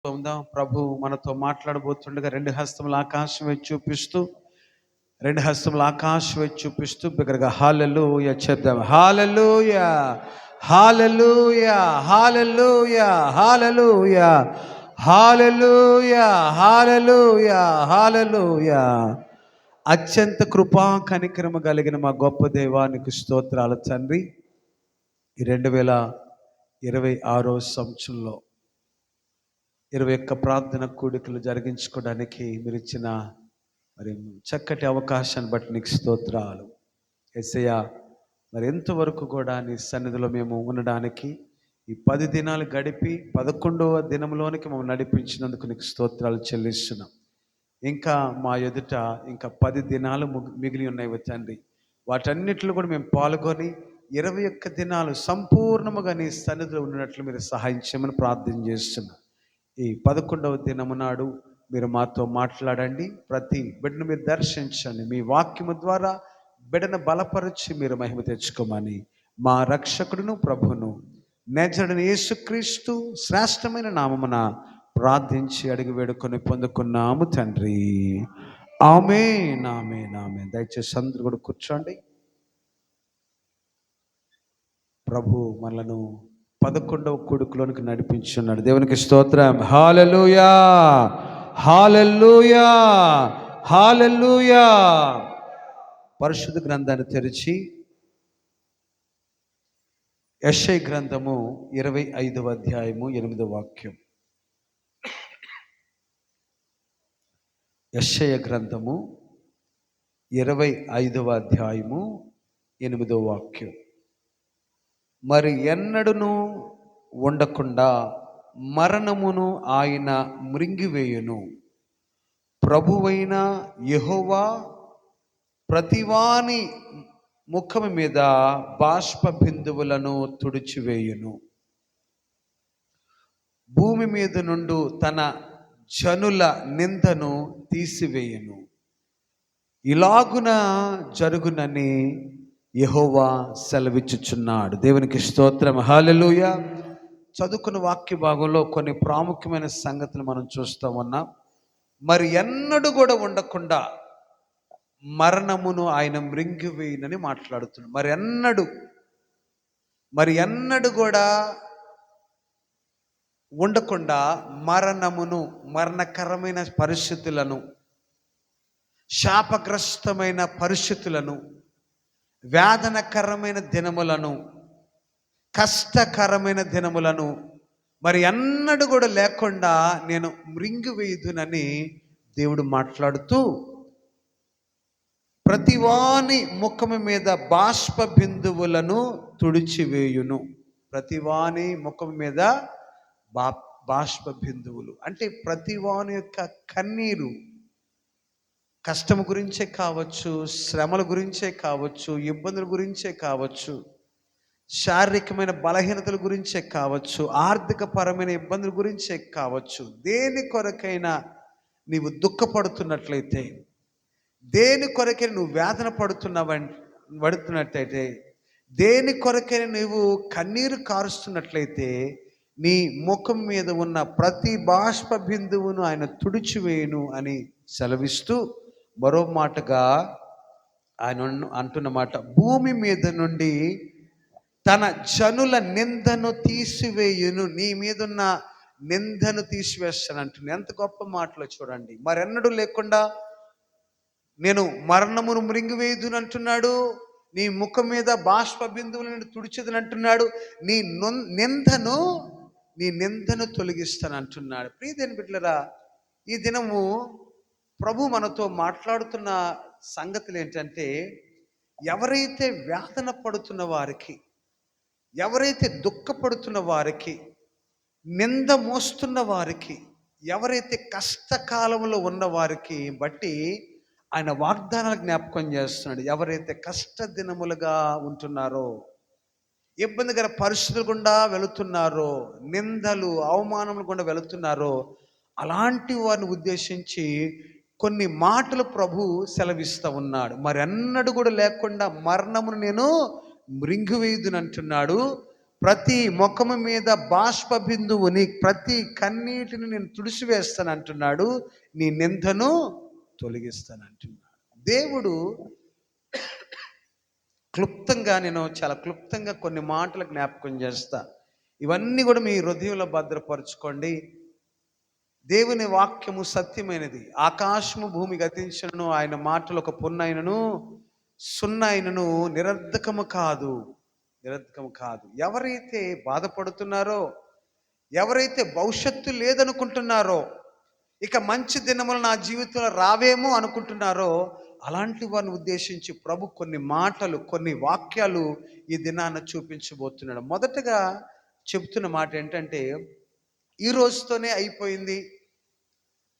ఉందాం. ప్రభు మనతో మాట్లాడబోతుండగా రెండు హస్తములు ఆకాశం వైపు చూపిస్తూ బిగ్గరగా హల్లెలూయా చెప్దాం. హల్లెలూయా, హల్లెలూయా, హల్లెలూయా, హల్లెలూయా, హల్లెలూయా, హల్లెలూయా, హల్లెలూయా. అత్యంత కృపా కనికరము కలిగిన మా గొప్ప దేవానికి స్తోత్రాలు తండ్రి. ఈ 2026 సంవత్సరంలో 21 ప్రార్థన కూడికలు జరిగించుకోవడానికి మీరు ఇచ్చిన మరి చక్కటి అవకాశాన్ని బట్టి నీకు స్తోత్రాలు యేసయ్యా. మరి ఎంతవరకు కూడా నీ సన్నిధిలో మేము ఉండడానికి ఈ 10 దినాలు గడిపి 11వ దినంలోనికి మమ్మల్ని నడిపించినందుకు నీకు స్తోత్రాలు చెల్లిస్తున్నాం. ఇంకా మా ఎదుట ఇంకా 10 దినాలు మిగిలి ఉన్నాయి తండ్రి. వాటన్నిటిలో కూడా మేము పాల్గొని 21 దినాలు సంపూర్ణముగా నీ సన్నిధిలో ఉన్నట్లు మీరు సహాయం చేయమని ప్రార్థన చేస్తున్నాం. ఈ 11వ దినము నాడు మీరు మాతో మాట్లాడండి. ప్రతి బిడ్డను మీరు దర్శించండి. మీ వాక్యము ద్వారా బిడ్డను బలపరిచి మీరు మహిమ తెచ్చుకోమని మా రక్షకుడును ప్రభును నజరుడైన యేసుక్రీస్తు శ్రేష్టమైన నామమున ప్రార్థించి అడిగి వేడుకొని పొందుకున్నాము తండ్రి. ఆమేన్, ఆమేన్, ఆమేన్. దయచేసి అందరూ కూడా కూర్చోండి. ప్రభు మనలను 11వ కూడుకులోనికి నడిపించున్నాడు. దేవునికి స్తోత్రం. హల్లెలూయా, హల్లెలూయా, హల్లెలూయా. పరిశుద్ధ గ్రంథాన్ని తెరిచి యెషయా గ్రంథము 25వ అధ్యాయము 8వ వాక్యం. యెషయా గ్రంథము 25వ అధ్యాయము 8వ వాక్యం. మరి ఎన్నడును ఉండకుండా మరణమును ఆయన మృంగివేయును. ప్రభువైన యెహోవా ప్రతివాని ముఖము మీద బాష్ప బిందువులను తుడిచివేయును. భూమి మీద నుండి తన జనుల నిందను తీసివేయును. ఇలాగున జరుగునని యెహోవా సెలవిచ్చుచున్నాడు. దేవునికి స్తోత్రం. హల్లెలూయా. చదువుకున్న వాక్య భాగంలో కొన్ని ప్రాముఖ్యమైన సంగతులు మనం చూస్తూ ఉన్నాం. మరి ఎన్నడూ కూడా ఉండకుండా మరణమును ఆయన మృంగివేయునని మాట్లాడుతున్నాడు. మరి ఎన్నడూ కూడా ఉండకుండా మరణకరమైన పరిస్థితులను, శాపగ్రస్తమైన పరిస్థితులను, వేదనకరమైన దినములను, కష్టకరమైన దినములను మరి ఎన్నడూ కూడా లేకుండా నేను మృంగివేయుదునని దేవుడు మాట్లాడుతూ ప్రతివాని ముఖము మీద బాష్ప బిందువులను తుడిచివేయును. ప్రతివాని ముఖము మీద బాష్ప బిందువులు అంటే ప్రతివాని యొక్క కన్నీరు, కష్టం గురించే కావచ్చు, శ్రమల గురించే కావచ్చు, ఇబ్బందుల గురించే కావచ్చు, శారీరకమైన బలహీనతల గురించే కావచ్చు, ఆర్థిక పరమైన ఇబ్బందుల గురించే కావచ్చు, దేని కొరకైనా నీవు దుఃఖపడుతున్నట్లయితే, దేని కొరకైనా నువ్వు వేదన పడుతున్నట్లయితే, దేని కొరకైనా నువ్వు కన్నీరు కారుస్తున్నట్లయితే నీ ముఖం మీద ఉన్న ప్రతి బాష్ప బిందువును ఆయన తుడిచివేయును అని సెలవిస్తూ మరో మాటగా ఆయన అంటున్న మాట, భూమి మీద నుండి తన జనుల నిందను తీసివేయును. నీ మీదున్న నిందను తీసివేస్తాను అంటున్నాను. ఎంత గొప్ప మాటలో చూడండి. మరెన్నడూ లేకుండా నేను మరణమును మృంగివేయుదును అంటున్నాడు. నీ ముఖం మీద బాష్ప బిందువులను తుడిచేదని అంటున్నాడు. నీ నిందను తొలగిస్తాను అంటున్నాడు. ప్రియదేని బిడ్డలారా, ఈ దినము ప్రభు మనతో మాట్లాడుతున్న సంగతులు ఏంటంటే, ఎవరైతే వేదన పడుతున్న వారికి, ఎవరైతే దుఃఖపడుతున్న వారికి, నింద మోస్తున్న వారికి, ఎవరైతే కష్టకాలంలో ఉన్న వారికి బట్టి ఆయన వాగ్దానాలు జ్ఞాపకం చేస్తున్నాడు. ఎవరైతే కష్ట దినములుగా ఉంటున్నారో, ఇబ్బందికర పరిస్థితులు గుండా వెళుతున్నారో, నిందలు అవమానములు గుండా వెళుతున్నారో, అలాంటి వారిని ఉద్దేశించి కొన్ని మాటలు ప్రభు సెలవిస్తూ ఉన్నాడు. మరి అన్నడు కూడా లేకుండా మరణమును నేను మృంగివేయుదును అంటున్నాడు. ప్రతి ముఖము మీద బాష్ప బిందువుని, ప్రతి కన్నీటిని నేను తుడిసివేస్తాను అంటున్నాడు. నీ నిందను తొలగిస్తాను అంటున్నాడు. దేవుడు నేను చాలా క్లుప్తంగా కొన్ని మాటలు జ్ఞాపకం చేస్తా. ఇవన్నీ కూడా మీ హృదయంలో భద్రపరచుకోండి. దేవుని వాక్యము సత్యమైనది. ఆకాశము భూమి గతించును, ఆయన మాటలు ఒక పున్నైనను సున్నైనను నిరర్ధకము కాదు. ఎవరైతే బాధపడుతున్నారో, ఎవరైతే భవిష్యత్తు లేదనుకుంటున్నారో, ఇక మంచి దినములు నా జీవితంలో రావేమో అనుకుంటున్నారో, అలాంటి వారిని ఉద్దేశించి ప్రభు కొన్ని మాటలు, కొన్ని వాక్యాలు ఈ దినాన్ని చూపించబోతున్నాడు. మొదటగా చెప్తున్న మాట ఏంటంటే, ఈ రోజుతోనే అయిపోయింది,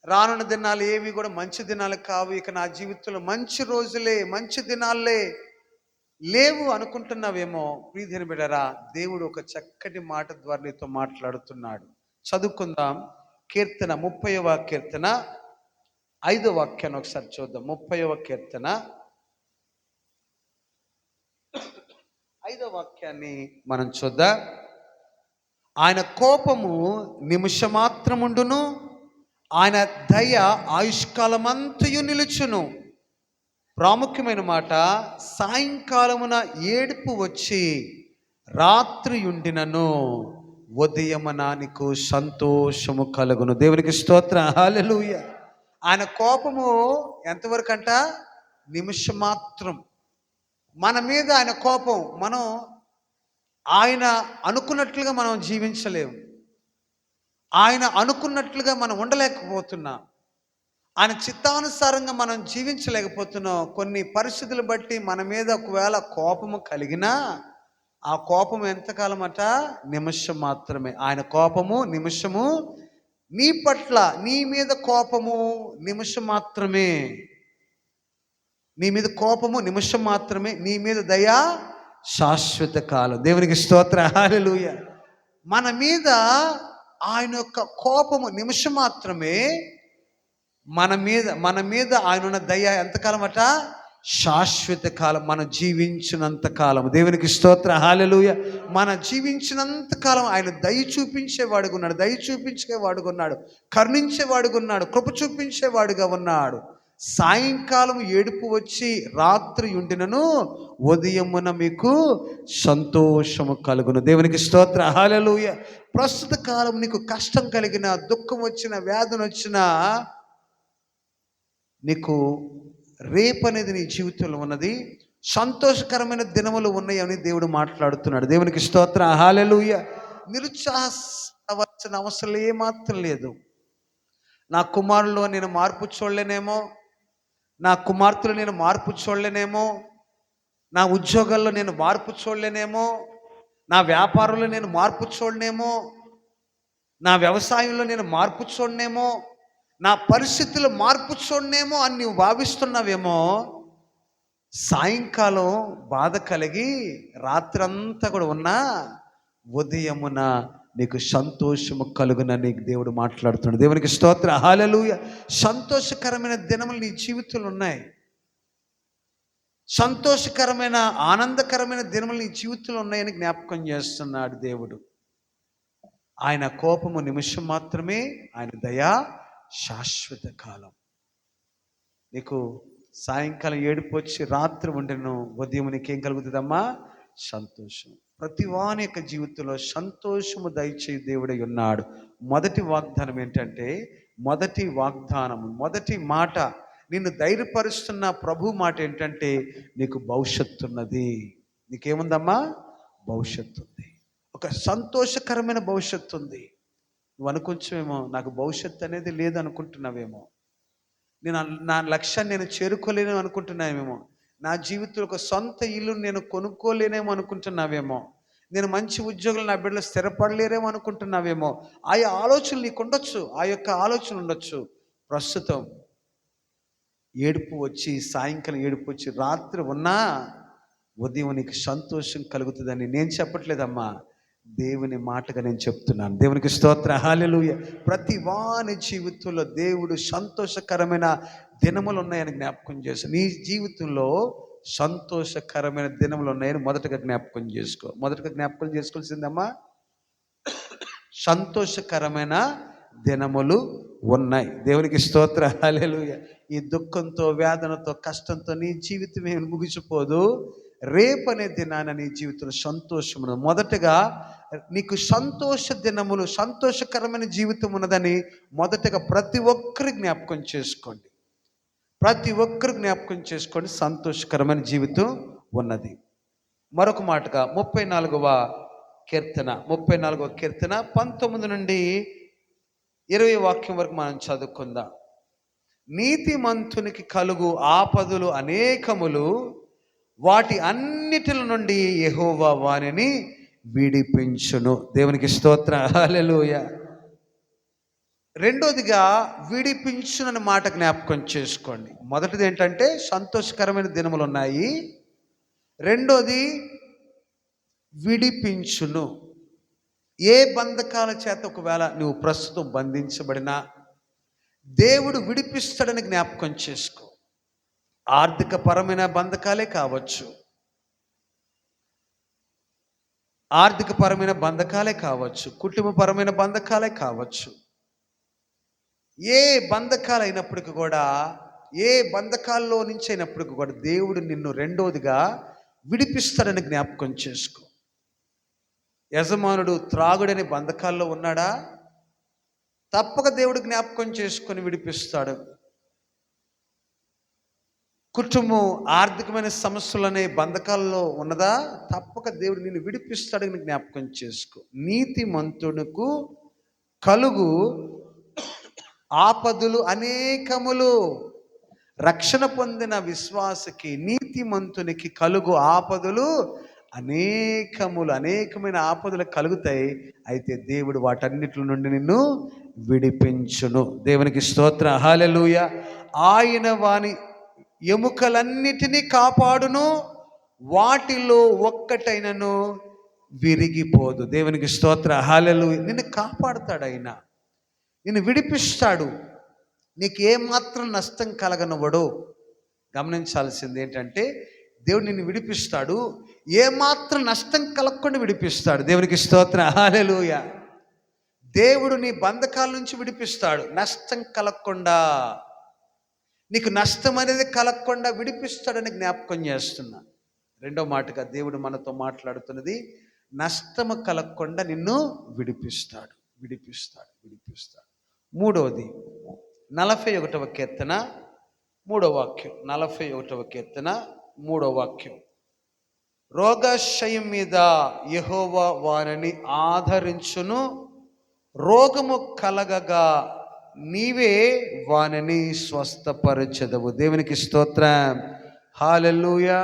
రానున్న దినాలు ఏవి కూడా మంచి దినాలు కావు, ఇక నా జీవితంలో మంచి రోజులే, మంచి దినాలే లేవు అనుకుంటున్నావేమో. ప్రియమైన బిడ్డలారా, దేవుడు ఒక చక్కటి మాట ద్వారా నీతో మాట్లాడుతున్నాడు. చదువుకుందాం. కీర్తన 30వ కీర్తన 5వ వాక్యాన్ని ఒకసారి చూద్దాం. 30వ కీర్తన 5వ వాక్యాన్ని మనం చూద్దాం. ఆయన కోపము నిమిషమాత్రముండును, ఆయన దయ ఆయుష్కాలమంతయు నిలుచును. ప్రాముఖ్యమైన మాట, సాయంకాలమున ఏడుపు వచ్చి రాత్రి ఉండినను ఉదయమున నీకు సంతోషము కలుగును. దేవునికి స్తోత్రం, హల్లెలూయా. ఆయన కోపము ఎంతవరకు అంట? నిమిషం మాత్రం. మన మీద ఆయన కోపం, ఆయన అనుకున్నట్లుగా మనం జీవించలేము, ఆయన అనుకున్నట్లుగా మనం ఉండలేకపోతున్నాం, ఆయన చిత్తానుసారంగా మనం జీవించలేకపోతున్నాం. కొన్ని పరిస్థితులు బట్టి మన మీద ఒకవేళ కోపము కలిగినా ఆ కోపం ఎంతకాలం అట? నిమిషం మాత్రమే. ఆయన కోపము నిమిషము, నీ పట్ల, నీ మీద కోపము నిమిషం మాత్రమే. నీ మీద కోపము నిమిషం మాత్రమే, నీ మీద దయ శాశ్వత కాలం. దేవునికి స్తోత్రం, హల్లెలూయా. మన మీద ఆయన యొక్క కోపము నిమిషం మాత్రమే, మన మీద ఆయన ఉన్న దయ ఎంతకాలం అట? శాశ్వత కాలం. మనం జీవించినంత కాలం. దేవునికి స్తోత్రం, హల్లెలూయా. మన జీవించినంత కాలం ఆయన దయ చూపించేవాడుగా ఉన్నాడు, దయ చూపించేవాడుగా ఉన్నాడు, కరుణించేవాడుగా ఉన్నాడు, కృప చూపించేవాడుగా ఉన్నాడు. సాయంకాలం ఏడుపు వచ్చి రాత్రి ఉండినను ఉదయమున మీకు సంతోషము కలుగును. దేవునికి స్తోత్రం, హల్లెలూయా. ప్రస్తుత కాలం నీకు కష్టం కలిగిన, దుఃఖం వచ్చిన, వేదన వచ్చిన, నీకు రేపు అనేది నీ జీవితంలో ఉన్నది. సంతోషకరమైన దినములు ఉన్నాయని దేవుడు మాట్లాడుతున్నాడు. దేవునికి స్తోత్రం, హల్లెలూయా. నిరుత్సాహపడవలసిన అవసరం ఏమాత్రం లేదు. నా కుమారుల్లో నేను మార్పు చూడలేనేమో, నా కుమార్తెలో నేను మార్పు చూడలేనేమో, నా ఉద్యోగాల్లో నేను మార్పు చూడలేనేమో, నా వ్యాపారంలో నేను మార్పు చూడనేమో, నా వ్యవసాయంలో నేను మార్పు చూడనేమో, నా పరిస్థితుల్లో మార్పు చూడనేమో అని నువ్వు భావిస్తున్నావేమో. సాయంకాలం బాధ కలిగి రాత్రంతా కూడా ఉన్నా ఉదయమున నీకు సంతోషము కలుగునని నీకు దేవుడు మాట్లాడుతున్నాడు. దేవునికి స్తోత్రం, హల్లెలూయా. సంతోషకరమైన దినములు నీ జీవితంలో ఉన్నాయి. సంతోషకరమైన, ఆనందకరమైన దినములు నీ జీవితంలో ఉన్నాయని జ్ఞాపకం చేస్తున్నాడు దేవుడు. ఆయన కోపము నిమిషం మాత్రమే, ఆయన దయ శాశ్వత కాలం. నీకు సాయంకాలం ఏడుపు వచ్చి రాత్రి ఉండిను ఉదయం నీకేం కలుగుతుందమ్మా? సంతోషం. ప్రతి వాని యొక్క జీవితంలో సంతోషము దయచే దేవుడై ఉన్నాడు. మొదటి వాగ్దానం ఏంటంటే, మొదటి మాట, నిన్ను ధైర్యపరుస్తున్న ప్రభు మాట ఏంటంటే, నీకు భవిష్యత్తు ఉన్నది. నీకేముందమ్మా? భవిష్యత్తు ఉంది. ఒక సంతోషకరమైన భవిష్యత్తు ఉంది. నువ్వు అనుకుంటావేమో, నాకు భవిష్యత్తు అనేది లేదనుకుంటున్నావేమో, నా లక్ష్యాన్ని నేను చేరుకోలేను అనుకుంటున్నావేమో, నా జీవితంలో ఒక సొంత ఇల్లు నేను కొనుక్కోలేనేమో అనుకుంటున్నావేమో, నేను మంచి ఉద్యోగులు నా బిడ్డలు స్థిరపడలేరేమో అనుకుంటున్నావేమో. ఆయా ఆలోచనలు నీకు ఉండొచ్చు, ఆ యొక్క ఆలోచన ఉండొచ్చు. ప్రస్తుతం ఏడుపు వచ్చి, సాయంకాలం ఏడుపు వచ్చి రాత్రి ఉన్నా ఉదయం నీకు సంతోషం కలుగుతుందని నేను చెప్పట్లేదమ్మా, దేవుని మాటగా నేను చెప్తున్నాను. దేవునికి స్తోత్రం, హల్లెలూయా. ప్రతి వాని జీవితంలో దేవుడు సంతోషకరమైన దినములు ఉన్నాయని జ్ఞాపకం చేసి, నీ జీవితంలో సంతోషకరమైన దినములు ఉన్నాయని మొదటగా జ్ఞాపకం చేసుకో. మొదటగా జ్ఞాపకం చేసుకోవాల్సిందమ్మా, సంతోషకరమైన దినములు ఉన్నాయి. దేవునికి స్తోత్ర, హల్లెలూయా. ఈ దుఃఖంతో, వేదనతో, కష్టంతో నీ జీవితం ఏమి ముగిసిపోదు. రేపనే దినాన నీ జీవితంలో సంతోషమును, మొదటగా నీకు సంతోష దినములు, సంతోషకరమైన జీవితం ఉన్నదని మొదటగా ప్రతి ఒక్కరు జ్ఞాపకం చేసుకోండి. ప్రతి ఒక్కరు జ్ఞాపకం చేసుకోండి, సంతోషకరమైన జీవితం ఉన్నది. మరొక మాటగా 34వ కీర్తన 19 నుండి 20 వాక్యం వరకు మనం చదువుకుందాం. నీతిమంతునికి కలుగు ఆపదలు అనేకములు, వాటి అన్నిటిల నుండి యెహోవా వానిని విడిపించును. దేవునికి స్తోత్ర, హల్లెలూయా. రెండోదిగా విడిపించునని మాట జ్ఞాపకం చేసుకోండి. మొదటిది ఏంటంటే సంతోషకరమైన దినములు ఉన్నాయి. రెండోది విడిపించును. ఏ బంధకాల చేత ఒకవేళ నువ్వు ప్రస్తుతం బంధించబడినా దేవుడు విడిపిస్తాడని జ్ఞాపకం చేసుకో. ఆర్థిక పరమైన బంధకాలే కావచ్చు, కుటుంబపరమైన బంధకాలే కావచ్చు. ఏ బంధకాలు అయినప్పటికీ కూడా, ఏ బంధకాల్లో నుంచి అయినప్పటికీ కూడా దేవుడు నిన్ను రెండోదిగా విడిపిస్తాడని జ్ఞాపకం చేసుకో. యజమానుడు త్రాగుడని బంధకాల్లో ఉన్నాడా? తప్పక దేవుడు జ్ఞాపకం చేసుకొని విడిపిస్తాడు. కుటుంబం ఆర్థికమైన సమస్యలనే బంధకాల్లో ఉన్నదా? తప్పక దేవుడు నిన్ను విడిపిస్తాడని జ్ఞాపకం చేసుకో. నీతిమంతునికి కలుగు ఆపదలు అనేకములు. రక్షణ పొందిన విశ్వాసకి, నీతిమంతునికి కలుగు ఆపదలు అనేకములు. అనేకమైన ఆపదలు కలుగుతాయి. అయితే దేవుడు వాటన్నిటి నుండి నిన్ను విడిపించును. దేవునికి స్తోత్ర, హల్లెలూయా. ఆయన వాని ఎముకలన్నిటినీ కాపాడును, వాటిలో ఒక్కటైనను విరిగిపోదు. దేవునికి స్తోత్ర, హల్లెలూయా. నిన్ను కాపాడుతాడు, ఆయన నిన్ను విడిపిస్తాడు. నీకు ఏమాత్రం నష్టం కలగనివ్వడు. గమనించాల్సింది ఏంటంటే దేవుడు నిన్ను విడిపిస్తాడు, ఏమాత్రం నష్టం కలగకుండా విడిపిస్తాడు. దేవునికి స్తోత్ర, హల్లెలూయా. దేవుడు నీ బంధకాల నుంచి విడిపిస్తాడు, నష్టం కలగకుండా. నీకు నష్టం అనేది కలగకుండా విడిపిస్తాడని జ్ఞాపకం చేస్తున్నా. రెండో మాటగా దేవుడు మనతో మాట్లాడుతున్నది, నష్టము కలగకుండా నిన్ను విడిపిస్తాడు. మూడవది 41వ కీర్తన 3వ వాక్యం. 41వ కీర్తన 3వ వాక్యం. రోగశయం మీద యెహోవా వారిని ఆదరించును, రోగము కలగగా నీవే వానిని స్వస్థపరచెదవు. దేవునికి స్తోత్రం, హల్లెలూయా.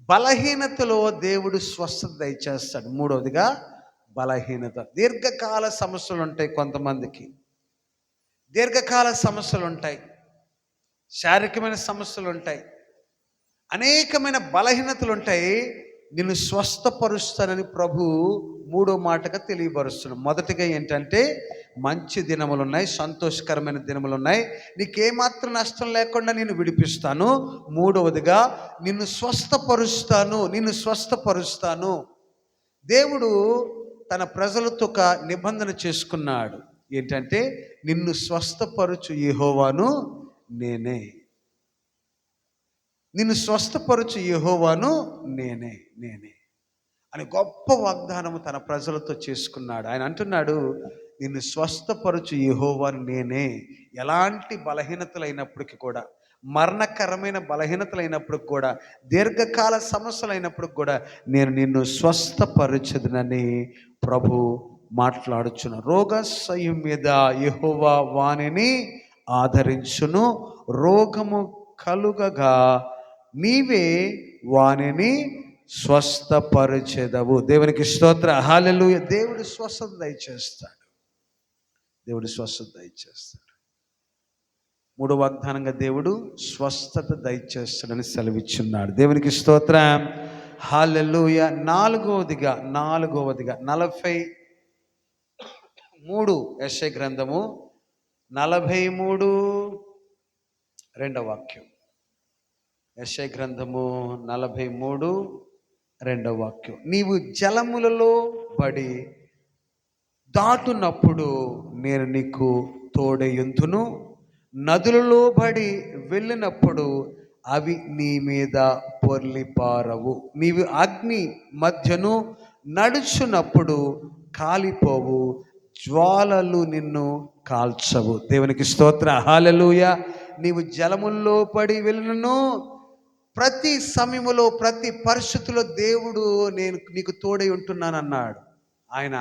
బలహీనతలో దేవుడు స్వస్థత దయచేస్తాడు. మూడవదిగా బలహీనత. దీర్ఘకాల సమస్యలు ఉంటాయి కొంతమందికి, దీర్ఘకాల సమస్యలు ఉంటాయి, శారీరకమైన సమస్యలు ఉంటాయి, అనేకమైన బలహీనతలు ఉంటాయి. నిన్ను స్వస్థపరుస్తానని ప్రభు మూడో మాటగా తెలియపరుస్తున్నాడు. మొదటిగా ఏంటంటే మంచి దినములు ఉన్నాయి, సంతోషకరమైన దినములు ఉన్నాయి, నీకేమాత్రం నష్టం లేకుండా నేను విడిపిస్తాను. మూడవదిగా నిన్ను స్వస్థపరుస్తాను. దేవుడు తన ప్రజలతో ఒక నిబంధన చేసుకున్నాడు. ఏంటంటే నిన్ను స్వస్థపరచు యెహోవాను నేనే. అని గొప్ప వాగ్దానము తన ప్రజలతో చేసుకున్నాడు. ఆయన అంటున్నాడు, నిన్ను స్వస్థపరచు యెహోవాను నేనే. ఎలాంటి బలహీనతలైనప్పటికీ కూడా, మరణకరమైన బలహీనతలైనప్పటికి కూడా, దీర్ఘకాల సమస్యలైనప్పటికి కూడా నేను నిన్ను స్వస్థపరచదునని ప్రభు మాట్లాడుచున్న. రోగశయ్యం మీద యెహోవా వానిని ఆదరించును, రోగము కలుగగా నీవే వానిని స్వస్థపరచెదవు. దేవునికి స్తోత్ర, హల్లెలూయా. దేవుడు స్వస్థత దయచేస్తాడు. మూడో వాగ్దానంగా దేవుడు స్వస్థత దయచేస్తాడని సెలవిచ్చున్నాడు. దేవునికి స్తోత్రం, హల్లెలూయా. నాలుగవదిగా 43 యెషయా గ్రంథము 43 2వ వాక్యం. యెషయా గ్రంథము 43:2 నీవు జలములలో పడి దాటునప్పుడు నేను నీకు తోడయుందును, నదులలో పడి వెళ్ళినప్పుడు అవి నీ మీద పొర్లిపారవు. నీవు అగ్ని మధ్యను నడుచున్నప్పుడు కాలిపోవు, జ్వాలలు నిన్ను కాల్చవు. దేవునికి స్తోత్ర. హల్లెలూయా. నీవు జలముల్లో పడి వెళ్ళినను, ప్రతి సమయములో ప్రతి పరిస్థితిలో దేవుడు నేను నీకు తోడై ఉంటున్నానన్నాడు. ఆయన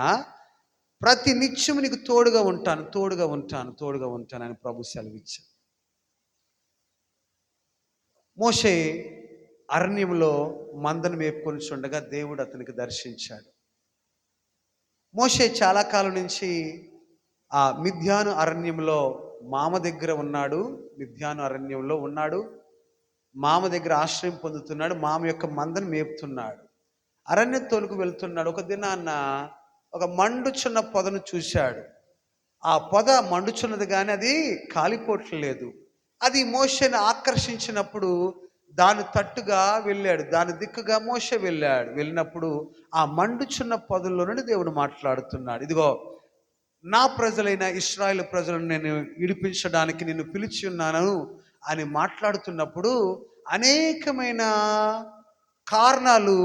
ప్రతి నిత్యము నీకు తోడుగా ఉంటాను అని ప్రభు సెలవిచ్చాడు. మోషే అరణ్యంలో మందను మేపుకొని ఉండగా దేవుడు అతనికి దర్శించాడు. మోషే చాలా కాలం నుంచి ఆ మిద్యాను అరణ్యంలో మామ దగ్గర ఉన్నాడు. మిద్యాను అరణ్యంలో ఉన్నాడు. మామ దగ్గర ఆశ్రయం పొందుతున్నాడు. మామ యొక్క మందను మేపుతున్నాడు. అరణ్య తోలుకు వెళ్తున్నాడు. ఒక దినాన్న ఒక మండుచున్న పొదను చూశాడు. ఆ పొద మండుచున్నది కానీ అది కాలిపోవట్లేదు. అది మోషేని ఆకర్షించినప్పుడు దాని తట్టుగా వెళ్ళాడు. దాని దిక్కుగా మోషే వెళ్ళినప్పుడు ఆ మండుచున్న పొదల్లో నుండి దేవుడు మాట్లాడుతున్నాడు. ఇదిగో నా ప్రజలైన ఇశ్రాయేలు ప్రజలను నేను విడిపించడానికి నిన్ను పిలిచి ఉన్నాను అని మాట్లాడుతున్నప్పుడు అనేకమైన కారణాలు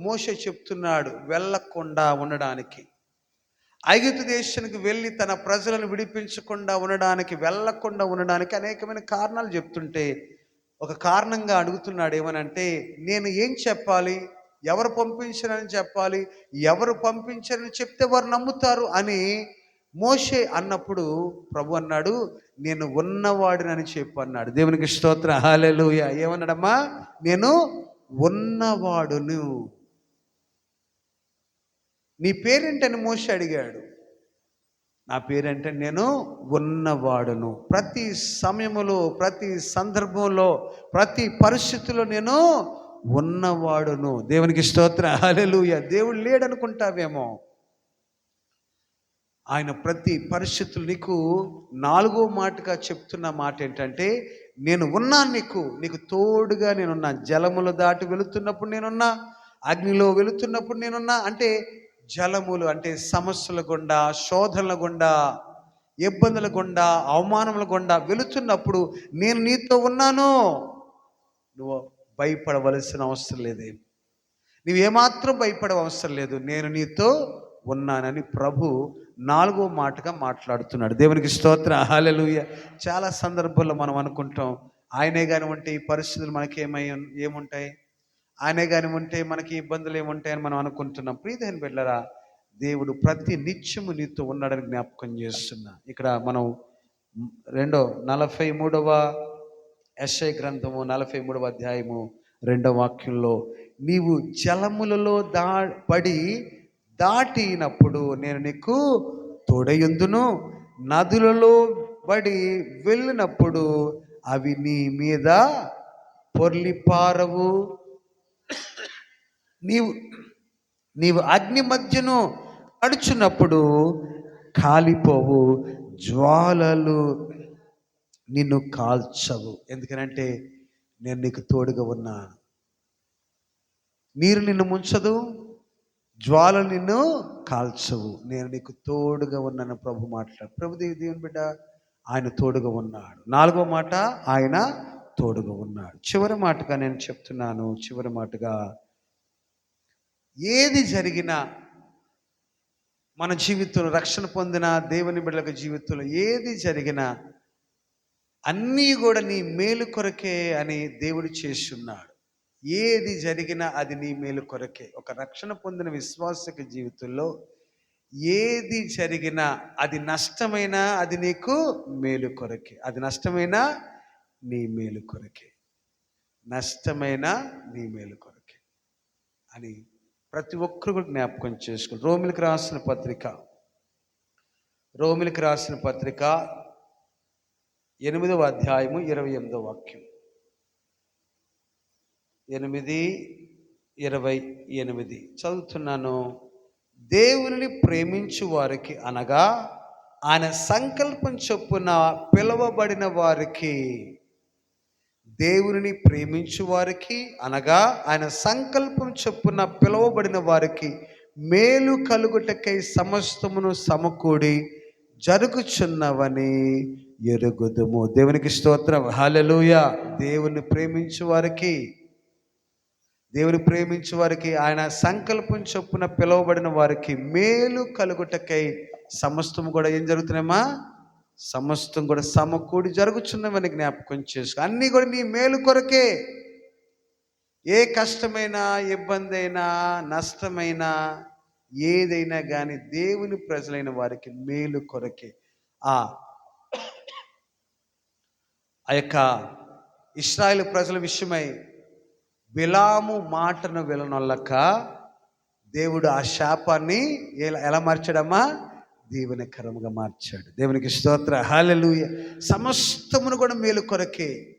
మోషే చెప్తున్నాడు వెళ్ళకుండా ఉండడానికి. ఐగుప్తు దేశానికి వెళ్ళి తన ప్రజలను విడిపించకుండా ఉండడానికి అనేకమైన కారణాలు చెప్తుంటే ఒక కారణంగా అడుగుతున్నాడు. ఏమనంటే, నేను ఏం చెప్పాలి, ఎవరు పంపించారని చెప్పాలి, ఎవరు పంపించారని చెప్తే వారు నమ్ముతారు అని మోషే అన్నప్పుడు ప్రభు అన్నాడు, నేను ఉన్నవాడినని చెప్పు అన్నాడు. దేవునికి స్తోత్ర. హల్లెలూయా. ఏమన్నాడమ్మా? నేను ఉన్నవాడును. నీ పేరేంటని మోషే అడిగాడు. నా పేరంటే నేను ఉన్నవాడును. ప్రతి సమయములో, ప్రతి సందర్భంలో, ప్రతి పరిస్థితిలో నేను ఉన్నవాడును. దేవునికి స్తోత్ర. హల్లెలూయా. దేవుడు లేడనుకుంటావేమో, ఆయన ప్రతి పరిస్థితులు నీకు నాలుగో మాటగా చెప్తున్న మాట ఏంటంటే, నేను ఉన్నాను, నీకు తోడుగా నేనున్నా. జలములు దాటి వెళుతున్నప్పుడు నేనున్నా, అగ్నిలో వెళుతున్నప్పుడు నేనున్నా. అంటే జలములు అంటే సమస్యల గుండా, శోధనల గుండా, ఇబ్బందుల గుండా, అవమానముల గుండా వెళుతున్నప్పుడు నేను నీతో ఉన్నాను. నువ్వు భయపడవలసిన అవసరం లేదే, నువ్వేమాత్రం భయపడవలసిన లేదు. నేను నీతో ఉన్నానని ప్రభు నాలుగో మాటగా మాట్లాడుతున్నాడు. దేవునికి స్తోత్ర. హల్లెలూయా. చాలా సందర్భాల్లో మనం అనుకుంటాం, ఆయనే కానీ ఉంటే ఈ పరిస్థితులు మనకి ఏముంటాయి, ఆయనే కానీ ఉంటే మనకి ఇబ్బందులు ఏముంటాయని మనం అనుకుంటున్నాం. ప్రియమైన బిడ్డలారా, దేవుడు ప్రతి నిత్యము నీతో ఉన్నాడని జ్ఞాపకం చేస్తున్నా. ఇక్కడ మనం 43వ యెషయా గ్రంథము 43వ అధ్యాయము 2వ వాక్యంలో, నీవు జలములలో పడి దాటినప్పుడు నేను నీకు తోడయుందును, నదులలో పడి వెళ్ళినప్పుడు అవి నీ మీద పొర్లిపారవు. నీవు అగ్ని మధ్యను నడుచున్నప్పుడు కాలిపోవు, జ్వాలలు నిన్ను కాల్చవు. ఎందుకనంటే నేను నీకు తోడుగా ఉన్నాను. నీరు నిన్ను ముంచదు, జ్వాలలు నిన్ను కాల్చవు. నేను నీకు తోడుగా ఉన్నాను ప్రభు మాట్లాడు. ప్రభు దేవుని బిడ్డ, ఆయన తోడుగా ఉన్నాడు. నాలుగో మాట, ఆయన తోడుగా ఉన్నాడు. చివరి మాటగా నేను చెప్తున్నాను. చివరి మాటగా, ఏది జరిగినా మన జీవితంలో, రక్షణ పొందిన దేవుని బిడ్డల జీవితంలో ఏది జరిగినా అన్నీ కూడా నీ మేలు కొరకే అని దేవుడు చేసి ఉన్నాడు. ఏది జరిగినా అది నీ మేలు కొరకే. ఒక రక్షణ పొందిన విశ్వాసక జీవితంలో ఏది జరిగినా, అది నష్టమైనా అది నీకు మేలు కొరకే. అది నష్టమైనా నీ మేలు కొరకే, నష్టమైనా నీ మేలు కొరకే అని ప్రతి ఒక్కరు కూడా జ్ఞాపకం చేసుకోండి. రోమిలికి రాసిన పత్రిక 8వ అధ్యాయము 28వ వాక్యం. 8:28 చదువుతున్నాను. దేవుని ప్రేమించు వారికి అనగా ఆయన సంకల్పం చొప్పున పిలువబడిన వారికి దేవునిని ప్రేమించు వారికి, అనగా ఆయన సంకల్పం చొప్పున పిలువబడిన వారికి మేలు కలుగుటకై సమస్తమును సమకూడి జరుగుచున్నవని ఎరుగుదుము. దేవునికి స్తోత్రం. హల్లెలూయా. దేవుని ప్రేమించు వారికి ఆయన సంకల్పం చొప్పున పిలువబడిన వారికి మేలు కలుగుటకై సమస్తము కూడా ఏం జరుగుతున్నాయమ్మా? సమస్తం కూడా సమకూడి జరుగుచున్నవని జ్ఞాపకం చేసుకో. అన్నీ కూడా నీ మేలు కొరకే. ఏ కష్టమైనా, ఇబ్బంది అయినా, నష్టమైనా, ఏదైనా కానీ దేవుని ప్రజలైన వారికి మేలు కొరకే. ఆ యొక్క ఇశ్రాయేలు ప్రజల విషయమై బిలాము మాటను విననొల్లక దేవుడు ఆ శాపాన్ని ఎలా మార్చాడమ్మా? దీవెనకరముగా మార్చాడు. దేవునికి స్తోత్ర. హల్లెలూయా. సమస్తమును కూడా మేలు కొరకే.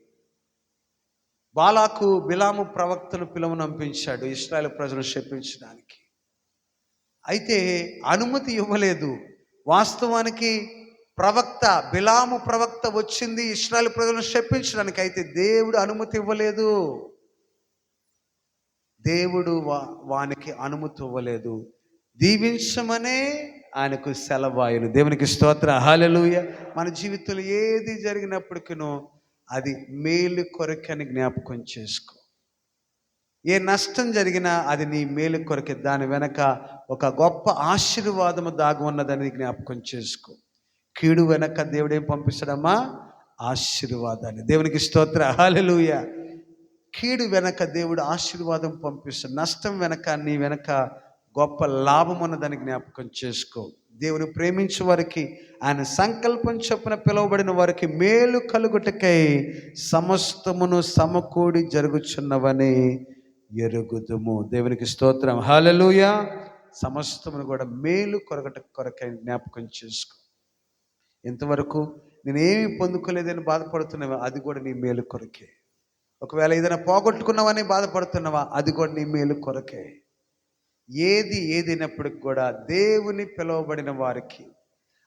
బాలాకు బిలాము ప్రవక్తను పిలువనంపించాడు ఇశ్రాయేలు ప్రజలను శపించడానికి. అయితే అనుమతి ఇవ్వలేదు. వాస్తవానికి బిలాము ప్రవక్త వచ్చింది ఇశ్రాయేలు ప్రజలను శపించడానికి. అయితే దేవుడు అనుమతి ఇవ్వలేదు. దేవుడు వానికి అనుమతి ఇవ్వలేదు. దీవించమనే ఆయనకు సెలవాయును. దేవునికి స్తోత్ర. హల్లెలూయా. మన జీవితంలో ఏది జరిగినప్పటికీ అది మేలు కొరకని జ్ఞాపకం చేసుకో. ఏ నష్టం జరిగినా అది నీ మేలు కొరకే. దాని వెనక ఒక గొప్ప ఆశీర్వాదము దాగి ఉన్నదని జ్ఞాపకం చేసుకో. కీడు వెనక దేవుడు ఏం పంపిస్తాడమ్మా? ఆశీర్వాదాన్ని. దేవునికి స్తోత్ర. హల్లెలూయా. కీడు వెనక దేవుడు ఆశీర్వాదం పంపిస్తాడు. నష్టం వెనక నీ వెనక గొప్ప లాభం ఉన్నదని జ్ఞాపకం చేసుకో. దేవుని ప్రేమించే వారికి, ఆయన సంకల్పం చొప్పున పిలువబడిన వారికి మేలు కలుగుటకై సమస్తమును సమకూడి జరుగుచున్నవని ఎరుగుదుము. దేవునికి స్తోత్రం. హల్లెలూయా. సమస్తమును కూడా మేలు కొరకై జ్ఞాపకం చేసుకో. ఇంతవరకు నేనేమి పొందుకోలేదని బాధపడుతున్నావా? అది కూడా నీ మేలు కొరకే. ఒకవేళ ఏదైనా పోగొట్టుకున్నావని బాధపడుతున్నావా? అది కూడా నీ మేలు కొరకే. ఏదైనప్పటికి కూడా దేవుని పిలువబడిన వారికి,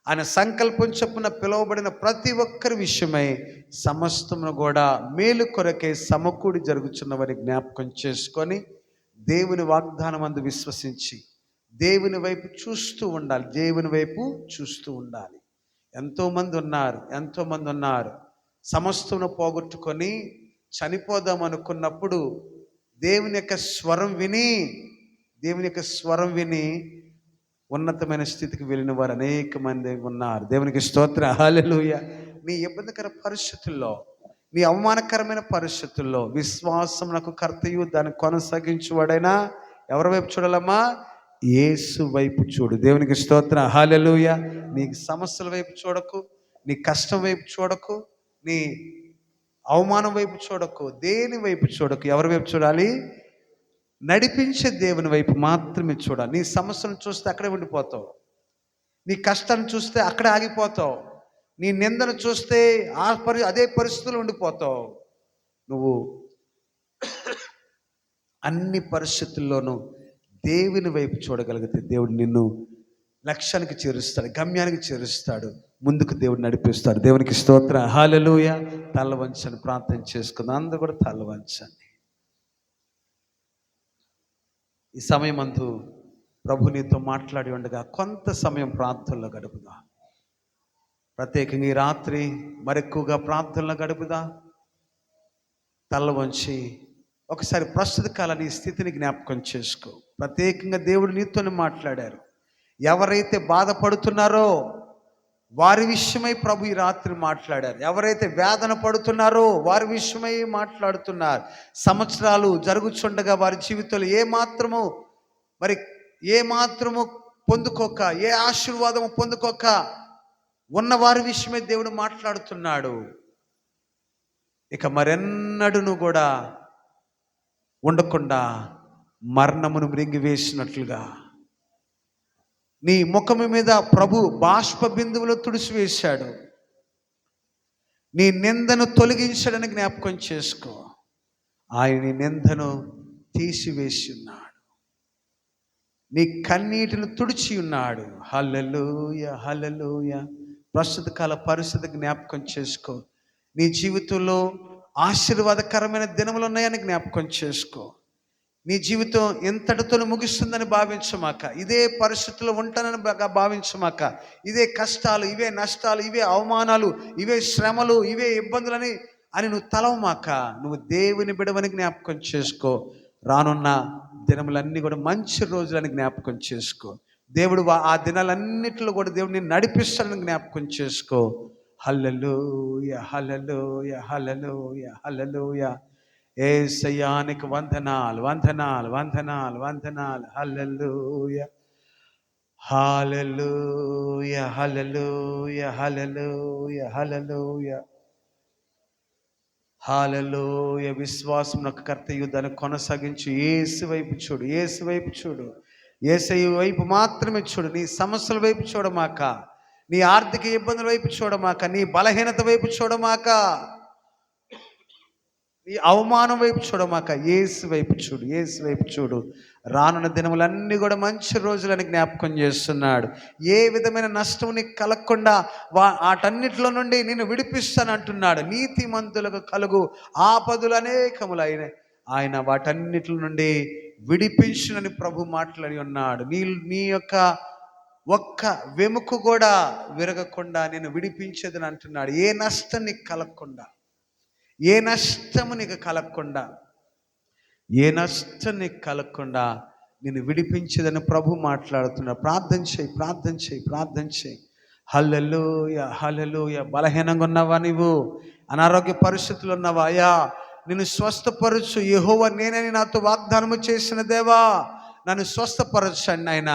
ఆయన సంకల్పం చొప్పున పిలువబడిన ప్రతి ఒక్కరి విషయమై సమస్తమును కూడా మేలు కొరకే సమకూడి జరుగుతున్నవని జ్ఞాపకం చేసుకొని దేవుని వాగ్దానం అందు విశ్వసించి దేవుని వైపు చూస్తూ ఉండాలి. దేవుని వైపు చూస్తూ ఉండాలి. ఎంతోమంది ఉన్నారు సమస్తమును పోగొట్టుకొని చనిపోదాం అనుకున్నప్పుడు దేవుని యొక్క స్వరం విని ఉన్నతమైన స్థితికి వెళ్ళిన వారు అనేక మంది ఉన్నారు. దేవునికి స్తోత్ర. హల్లెలూయా. నీ ఇబ్బందికర పరిస్థితుల్లో, నీ అవమానకరమైన పరిస్థితుల్లో విశ్వాసమునకు కర్తయు దాన్ని కొనసాగించువాడైనా ఎవరి వైపు చూడాలమ్మా? యేసు వైపు చూడు. దేవునికి స్తోత్ర. హల్లెలూయా. నీ సమస్యల వైపు చూడకు, నీ కష్టం వైపు చూడకు, నీ అవమానం వైపు చూడకు, దేని వైపు చూడకు. ఎవరి వైపు చూడాలి? నడిపించే దేవుని వైపు మాత్రమే చూడాలి. నీ సమస్యను చూస్తే అక్కడే ఉండిపోతావు. నీ కష్టాన్ని చూస్తే అక్కడే ఆగిపోతావు. నీ నిందను చూస్తే అదే పరిస్థితులు ఉండిపోతావు. నువ్వు అన్ని పరిస్థితుల్లోనూ దేవుని వైపు చూడగలిగితే దేవుడు నిన్ను లక్ష్యానికి చేరుస్తాడు, గమ్యానికి చేరుస్తాడు, ముందుకు దేవుడు నడిపిస్తాడు. దేవునికి స్తోత్ర. హల్లెలూయా. తల వంచని ప్రార్థన చేసుకుందాం. అందరూ కూడా తల వంచండి. ఈ సమయమందు ప్రభు నీతో మాట్లాడి ఉండగా కొంత సమయం ప్రార్థనలో గడుపుదా. ప్రత్యేకంగా ఈ రాత్రి మరెక్కువగా ప్రార్థనలో గడుపుదా. తల వంచి ఒకసారి ప్రస్తుత కాల నీ స్థితిని జ్ఞాపకం చేసుకో. ప్రత్యేకంగా దేవుడు నీతోనే మాట్లాడారు. ఎవరైతే బాధపడుతున్నారో వారి విషయమై ప్రభు ఈ రాత్రి మాట్లాడారు. ఎవరైతే వేదన పడుతున్నారో వారి విషయమై మాట్లాడుతున్నారు. సంవత్సరాలు జరుగుచుండగా వారి జీవితంలో ఏమాత్రము పొందుకోక, ఏ ఆశీర్వాదము పొందుకోక ఉన్న వారి విషయమై దేవుడు మాట్లాడుతున్నాడు. ఇక మరెన్నడూను కూడా ఉండకుండా మరణమును మృంగివేసినట్లుగా నీ ముఖము మీద ప్రభు బాష్ప బిందువులు తుడిచివేశాడు. నీ నిందను తొలగించాడని జ్ఞాపకం చేసుకో. ఆయన నీ నిందను తీసివేసి ఉన్నాడు. నీ కన్నీటిని తుడిచి ఉన్నాడు. హల్లెలూయా. హల్లెలూయా. ప్రస్తుత కాల పరిస్థితి జ్ఞాపకం చేసుకో. నీ జీవితంలో ఆశీర్వాదకరమైన దినములు ఉన్నాయని జ్ఞాపకం చేసుకో. నీ జీవితం ఎంతటితో ముగిస్తుందని భావించమాక. ఇదే పరిస్థితుల్లో ఉంటానని భావించమాక. ఇదే కష్టాలు, ఇవే నష్టాలు, ఇవే అవమానాలు, ఇవే శ్రమలు, ఇవే ఇబ్బందులని నువ్వు తలవమాక. నువ్వు దేవుని బిడవని జ్ఞాపకం చేసుకో. రానున్న దినములన్నీ కూడా మంచి రోజులని జ్ఞాపకం చేసుకో. దేవుడు ఆ దినాలన్నిటిలో కూడా దేవుడు నిన్ను నడిపిస్తాడని జ్ఞాపకం చేసుకో. హల్లెలూయా, హల్లెలూయా, హల్లెలూయా, హల్లెలూయా. యేసయ్యానికి వందనాలు, వందనాలు, వందనాలు, వందనాలు. హల్లెలూయా, హల్లెలూయా, హల్లెలూయా, హల్లెలూయా, హల్లెలూయా, హల్లెలూయా. విశ్వాసమునకు కర్తయు దాన్ని కొనసాగించు. యేసు వైపు చూడు, యేసు వైపు చూడు, యేసయ్య వైపు మాత్రమే చూడు. నీ సమస్యల వైపు చూడమాక, నీ ఆర్థిక ఇబ్బందుల వైపు చూడమాక, నీ బలహీనత వైపు చూడమాక, ఈ అవమానం వైపు చూడమాక. యేసు వైపు చూడు, యేసు వైపు చూడు. రానున్న దినములన్నీ కూడా మంచి రోజులని జ్ఞాపకం చేస్తున్నాడు. ఏ విధమైన నష్టం నీకు కలగకుండా వాటన్నిటిలో నుండి నిన్ను విడిపిస్తాను అంటున్నాడు. నీతిమంతులకు కలుగు ఆపదలు అనేకములు ఆయన వాటన్నిటి నుండి విడిపించునని ప్రభు మాట్లాడి ఉన్నాడు. నీ యొక్క ఒక్క వెముక కూడా విరగకుండా నేను విడిపించేదని అంటున్నాడు. ఏ నష్టం నీకు కలగకుండా, ఏ నష్టము నీకు కలగకుండా, ఏ నష్టం నీకు కలగకుండా నేను విడిపించేదని ప్రభు మాట్లాడుతున్నాడు. ప్రార్థన చేయి, ప్రార్థన చేయి, ప్రార్థన చేయి. హల్లెలూయా, హల్లెలూయా. బలహీనంగా ఉన్నావా? నీవు అనారోగ్య పరిస్థితులు ఉన్నావా? అయ్యా నిన్ను స్వస్థపరచు యెహోవా నేనని నాతో వాగ్దానము చేసిన దేవా, నన్ను స్వస్థపరచండి ఆయన.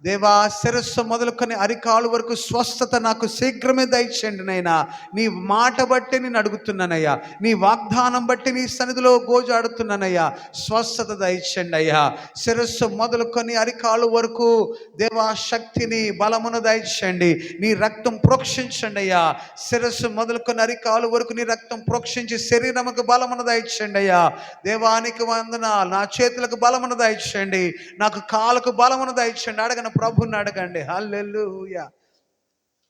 దేవా, శిరస్సు మొదలుకొని అరికాలు వరకు స్వస్థత నాకు శీఘ్రమే దయచేయండి నైనా. నీ మాట బట్టి నేను అడుగుతున్నానయ్యా, నీ వాగ్దానం బట్టి నీ సన్నిధిలో గోజాడుతున్నానయ్యా. స్వస్థత దయచేయండి అయ్యా. శిరస్సు మొదలుకొని అరికాలు వరకు దేవా శక్తిని, బలమును దయచేయండి. నీ రక్తం ప్రోక్షించండి అయ్యా. శిరస్సు మొదలుకొని అరికాలు వరకు నీ రక్తం ప్రోక్షించి శరీరముకు బలమును దయచేయండి అయ్యా. దేవానికి వందనాలు. నా చేతులకు బలమును దయచేయండి, నాకు కాలుకు బలమును దయచేయండి. అడగను, ప్రభుని అడగండి. హల్లెలూయా,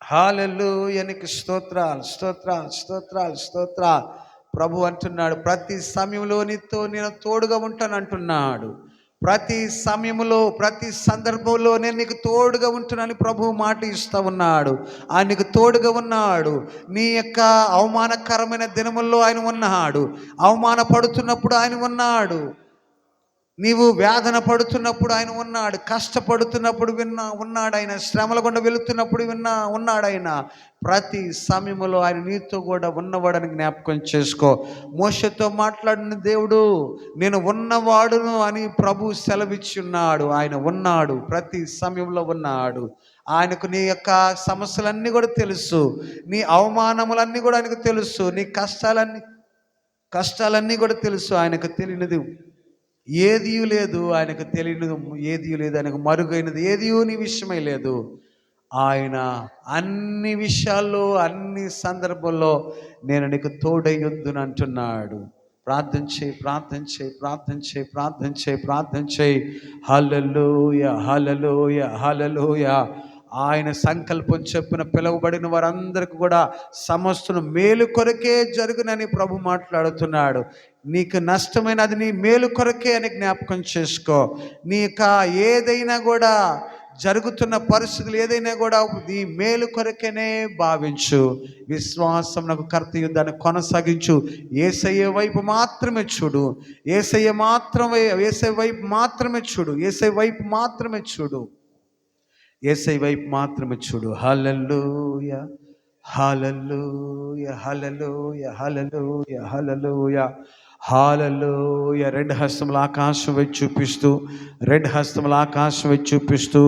హల్లెలూయా. నీకు స్తోత్రాలు, స్తోత్రాలు, స్తోత్రాలు, స్తోత్రాలు. ప్రభు అంటున్నాడు, ప్రతి సమయంలో నీతో నేను తోడుగా ఉంటాను అంటున్నాడు. ప్రతి సమయంలో, ప్రతి సందర్భంలో నేను నీకు తోడుగా ఉంటున్నాను ప్రభు మాట ఇస్తూ ఉన్నాడు. ఆయన నీకు తోడుగా ఉన్నాడు. నీ యొక్క అవమానకరమైన దినముల్లో ఆయన ఉన్నాడు. అవమానపడుతున్నప్పుడు ఆయన ఉన్నాడు. నీవు వేదన పడుతున్నప్పుడు ఆయన ఉన్నాడు. కష్టపడుతున్నప్పుడు ఉన్నాడు ఆయన. శ్రమల గుండా వెళుతున్నప్పుడు ఉన్నాడు ఆయన. ప్రతి సమయంలో ఆయన నీతో కూడా ఉన్నవాడని జ్ఞాపకం చేసుకో. మోషేతో మాట్లాడిన దేవుడు నేను ఉన్నవాడును అని ప్రభు సెలవిచ్చి ఉన్నాడు. ఆయన ఉన్నాడు, ప్రతి సమయంలో ఉన్నాడు. ఆయనకు నీ యొక్క సమస్యలన్నీ కూడా తెలుసు, నీ అవమానములన్నీ కూడా ఆయనకు తెలుసు, నీ కష్టాలన్నీ కూడా తెలుసు. ఆయనకు తెలియనిది ఏదీ లేదు, ఆయనకు తెలియనిది ఏదీ లేదు, ఆయనకు మరుగైనది ఏదీ నీ విషయమై లేదు. ఆయన అన్ని విషయాల్లో, అన్ని సందర్భంలో నేను నీకు తోడయ్యుద్దును అంటున్నాడు. ప్రార్థన చేయి, ప్రార్థన చేయి, ప్రార్థన చేయి, ప్రార్థన చేయి, ప్రార్థన చేయి. హల్లెలూయా, హల్లెలూయా, హల్లెలూయా. ఆయన సంకల్పం చెప్పిన పిలువబడిన వారందరికీ కూడా సమస్తను మేలు కొరకే జరుగునని ప్రభు మాట్లాడుతున్నాడు. నీకు నష్టమైన అది నీ మేలు కొరకే అని జ్ఞాపకం చేసుకో. నీక ఏదైనా కూడా జరుగుతున్న పరిస్థితులు ఏదైనా కూడా నీ మేలు కొరకేనే భావించు. విశ్వాసం నాకు కర్తయు దాన్ని కొనసాగించు. యేసయ్య వైపు మాత్రమే చూడు, యేసయ్య వైపు మాత్రమే చూడు, యేసయ్య వైపు మాత్రమే చూడు, యేసయ్య వైపు మాత్రమే చూడు. హల్లెలూయా, హల్లెలూయా, హల్లెలూయా, హల్లెలూయా, హల్లెలూయా, హల్లెలూయా. రెండు హస్తములు ఆకాశం వైపు చూపిస్తూ, రెండు హస్తములు ఆకాశం వైపు చూపిస్తూ,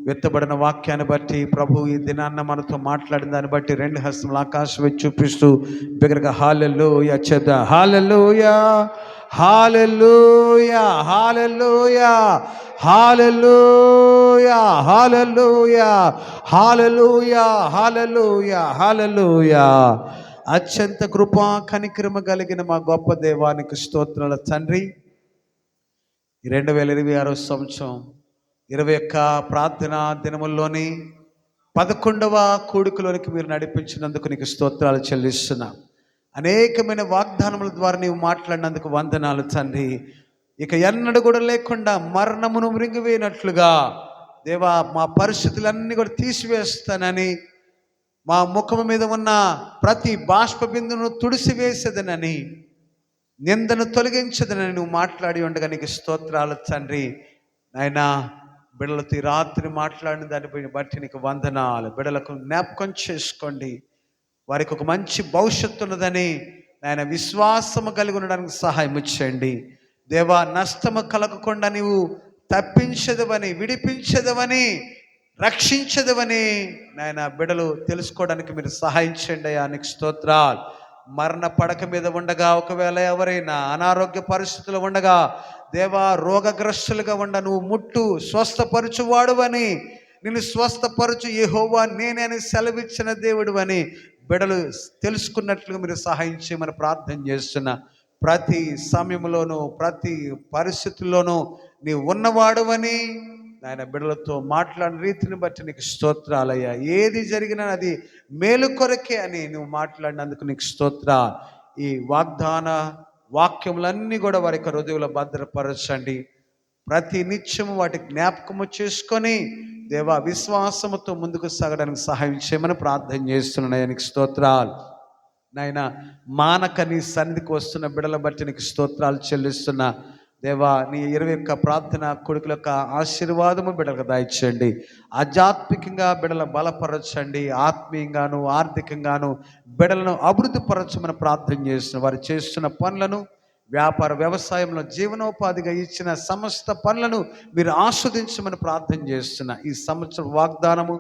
విత్తబడిన వాక్యాన్ని బట్టి ప్రభు ఈ దినాన్న మనతో మాట్లాడిన దాన్ని బట్టి రెండు హస్తములు ఆకాశం వైపు చూపిస్తూ బిగ్గరగా హల్లెలూయా చేద్దాం. హల్లెలూయా, హల్లెలూయా, హల్లెలూయా, హల్లెలూయా, హల్లెలూయా, హల్లెలూయా, హల్లెలూయా, హల్లెలూయా. అత్యంత కృపా కనికరమ కలిగిన మా గొప్ప దేవానికి స్తోత్రాల తండ్రి, 2026 సంవత్సరం 21 ప్రార్థనా దినముల్లోని 11వ కూడికలోనికి మీరు నడిపించినందుకు నీకు స్తోత్రాలు చెల్లిస్తున్నా. అనేకమైన వాగ్దానముల ద్వారా నీవు మాట్లాడినందుకు వందనాలు తండ్రి. ఇక ఎన్నడూ కూడా లేకుండా మరణమును మృంగివేయనట్లుగా దేవా మా పరిస్థితులన్నీ కూడా తీసివేస్తానని, మా ముఖము మీద ఉన్న ప్రతి బాష్ప బిందును తుడిసివేసేదనని, నిందను తొలగించదనని నువ్వు మాట్లాడి ఉండగా నీకు స్తోత్రాలు తండ్రి. నాయనా బిడ్డలతో ఈ రాత్రి మాట్లాడిన దాన్ని బట్టి నీకు వందనాలు. బిడ్డలకు జ్ఞాపకం చేసుకోండి, వారికి ఒక మంచి భవిష్యత్తు ఉన్నదని నాయన విశ్వాసము కలిగి ఉండడానికి సహాయం చేయండి దేవా. నష్టము కలగకుండా నీవు తప్పించదవని, విడిపించదవని, రక్షించదవని నాయన బిడ్డలు తెలుసుకోవడానికి మీరు సహాయం చేయండి అయ్యా. నీకు స్తోత్రాలు. మరణ పడక మీద ఉండగా, ఒకవేళ ఎవరైనా అనారోగ్య పరిస్థితులు ఉండగా దేవా, రోగగ్రస్తులుగా ఉండ నువ్వు ముట్టు స్వస్థపరచువాడువని, నిన్ను స్వస్థపరచు యెహోవా నేనే అని సెలవిచ్చిన దేవుడు అని బిడలు తెలుసుకున్నట్లుగా మీరు సహాయం చేయమని ప్రార్థన చేస్తున్న. ప్రతి సమయంలోనూ ప్రతి పరిస్థితుల్లోనూ నీవు ఉన్నవాడువని నాయన బిడ్డలతో మాట్లాడిన రీతిని బట్టి నీకు స్తోత్రాలయ్యా. ఏది జరిగినా అది మేలు కొరకే అని నువ్వు మాట్లాడినందుకు నీకు స్తోత్రాలు. ఈ వాగ్దాన వాక్యములన్నీ కూడా వారి యొక్క హృదయంలో భద్రపరచండి. ప్రతి నిత్యము వాటి జ్ఞాపకము చేసుకొని దేవా విశ్వాసముతో ముందుకు సాగడానికి సహాయం చేయమని ప్రార్థన చేస్తున్నాను. నీకు స్తోత్రాలు నాయన. మానక నీ సన్నిధికి వస్తున్న బిడల బట్టి నీకు స్తోత్రాలు చెల్లిస్తున్నా దేవా. నీ 21 ప్రార్థన కొడుకుల యొక్క ఆశీర్వాదము బిడలకు దయచేయండి. ఆధ్యాత్మికంగా బిడల బలపరచండి, ఆత్మీయంగాను ఆర్థికంగాను బిడలను అభివృద్ధి పరచమని ప్రార్థన చేస్తున్న. వారు చేస్తున్న పనులను, వ్యాపార వ్యవసాయంలో జీవనోపాధిగా ఇచ్చిన సమస్త పనులను మీరు ఆస్వాదించమని ప్రార్థన చేస్తున్న. ఈ సంవత్సరం వాగ్దానము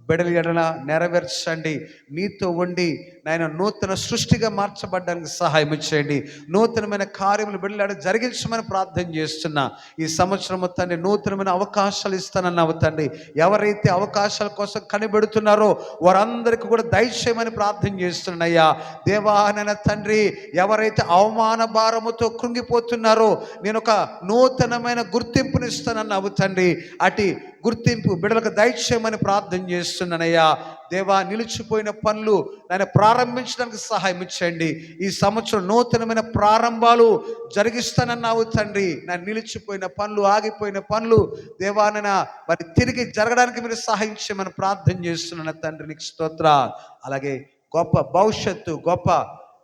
బిడల ఎడల నెరవేర్చండి. నీతో ఉండి నాయన నూతన సృష్టిగా మార్చబడ్డానికి సహాయం చేయండి. నూతనమైన కార్యములు బిడల ఎడల జరిగించమని ప్రార్థన చేస్తున్నా. ఈ సంవత్సరం తండ్రి నూతనమైన అవకాశాలు ఇస్తానన్నావు తండ్రి. ఎవరైతే అవకాశాల కోసం కనిపెడుతున్నారో వారందరికీ కూడా దయచేయమని ప్రార్థన చేస్తున్నాయ్యా. దేవానైన తండ్రి, ఎవరైతే అవమాన భారముతో కృంగిపోతున్నారో నేను ఒక నూతనమైన గుర్తింపునిస్తానన్నావు తండ్రి. అటు గుర్తింపు బిడ్డలకు దయచేయమని ప్రార్థన చేస్తున్నానయ్యా. దేవా, నిలిచిపోయిన పనులు నేను ప్రారంభించడానికి సహాయం ఇచ్చండి. ఈ సంవత్సరం నూతనమైన ప్రారంభాలు జరిగిస్తానన్నావు తండ్రి. నేను నిలిచిపోయిన పనులు, ఆగిపోయిన పనులు దేవా నైనా మరి తిరిగి జరగడానికి మీరు సహాయం చేయమని ప్రార్థన చేస్తున్నాను తండ్రి. నీకు స్తోత్రాలు. అలాగే గొప్ప భవిష్యత్తు, గొప్ప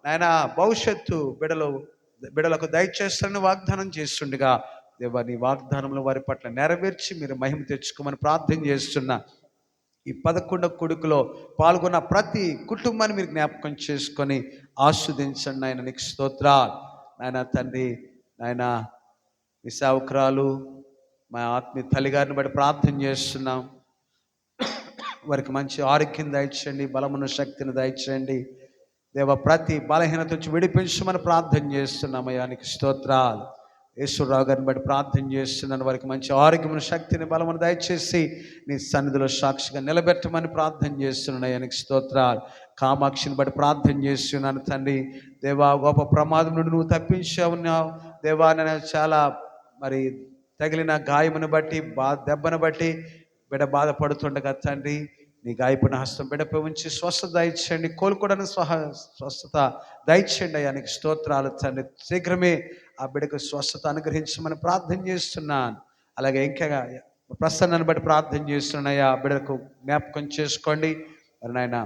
నాయన భవిష్యత్తు బిడలకు దయచేస్తానని వాగ్దానం చేస్తుండగా దేవా, నీ వాగ్దానంలో వారి పట్ల నెరవేర్చి మీరు మహిమ తెచ్చుకోమని ప్రార్థన చేస్తున్నా. ఈ 11 కొడుకులో పాల్గొన్న ప్రతి కుటుంబాన్ని మీరు జ్ఞాపకం చేసుకొని ఆస్వాదించండి ఆయన. నీకు స్తోత్రాలు నాయన తండ్రి. నాయన మీ సేవకురాలు మా ఆత్మీయ తల్లిగారిని బట్టి ప్రార్థన చేస్తున్నాం. వారికి మంచి ఆరోగ్యం దయచేయండి, బలమును శక్తిని దయచేయండి దేవా. ప్రతి బలహీనత నుంచి విడిపించమని ప్రార్థన చేస్తున్నామయ్యా. నీకు స్తోత్రాలు. యేసురావు గారిని బట్టి ప్రార్థన చేస్తున్నాను. వారికి మంచి ఆరోగ్యమును శక్తిని బలమును దయచేసి నీ సన్నిధిలో సాక్షిగా నిలబెట్టమని ప్రార్థన చేస్తున్నాను. ఆయనకి స్తోత్రాలు. కామాక్షిని బట్టి ప్రార్థన చేస్తున్నాను తండ్రి. దేవా, గొప్ప ప్రమాదం నుండి నువ్వు తప్పించావున్నావు దేవా. నేను చాలా మరి తగిలిన గాయమును బట్టి దెబ్బను బట్టి బిడ్డ బాధపడుతుండగా తండ్రి, నీ గాయపడిన హస్తం బిడ్డపై ఉంచి స్వస్థత దయచేయండి, కోలుకోవడానికి స్వస్థత దయచేయండి అయ్యా. నీకు స్తోత్రాలు తండ్రి. శీఘ్రమే ఆ బిడ్డకు స్వస్థత అనుగ్రహించమని ప్రార్థన చేస్తున్నాను. అలాగే ఇంకా ప్రసన్నను బట్టి ప్రార్థన చేస్తున్నాయ్యా. బిడ్డకు జ్ఞాపకం చేసుకోండి. మరి నాయన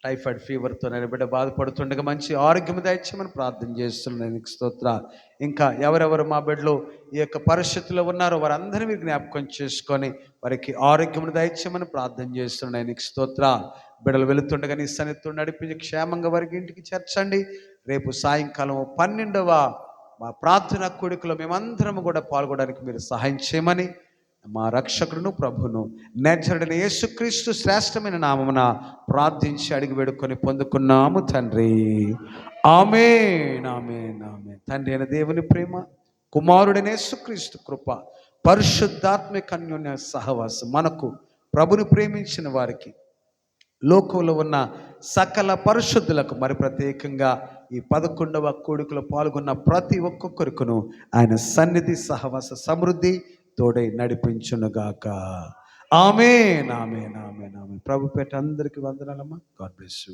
టైఫాయిడ్ ఫీవర్తో నేను బిడ్డ బాధపడుతుండగా మంచి ఆరోగ్యం దయచేయమని ప్రార్థన చేస్తున్నాను. నీకు స్తోత్రాలు. ఇంకా ఎవరెవరు మా బిడ్డలో ఈ యొక్క పరిస్థితుల్లో ఉన్నారో వారందరినీ మీరు జ్ఞాపకం చేసుకొని వారికి ఆరోగ్యమును దయచేయమని ప్రార్థన చేస్తున్నాను. నీకు స్తోత్రాలు. బిడ్డలు వెళుతుండగా నీ సన్నిధితో నడిపించి క్షేమంగా వారికి ఇంటికి చేర్చండి. రేపు సాయంకాలం 12వ మా ప్రార్థన కూడికలో మేమందరం కూడా పాల్గొనడానికి మీరు సహాయం చేయమని మా రక్షకుడును ప్రభును నజరుడైన యేసుక్రీస్తు శ్రేష్టమైన నామమున ప్రార్థించి అడిగి వేడుకొని పొందుకున్నాము తండ్రి. ఆమేన్, ఆమేన్, ఆమేన్. తండ్రి అయిన దేవుని ప్రేమ, కుమారుడైన యేసుక్రీస్తు కృప, పరిశుద్ధాత్మిక అన్యోన్య సహవాసం మనకు ప్రభుని ప్రేమించిన వారికి, లోకంలో ఉన్న సకల పరిశుద్ధులకు, మరి ప్రత్యేకంగా ఈ 11వ కూడికలో పాల్గొన్న ప్రతి ఒక్కొక్కరికును ఆయన సన్నిధి సహవాస సమృద్ధి తోడై నడిపించునుగాక. ఆమేన్, ఆమేన్, ఆమేన్, ఆమేన్. ప్రభు పేట అందరికీ వందనాలమ్మా. God bless you.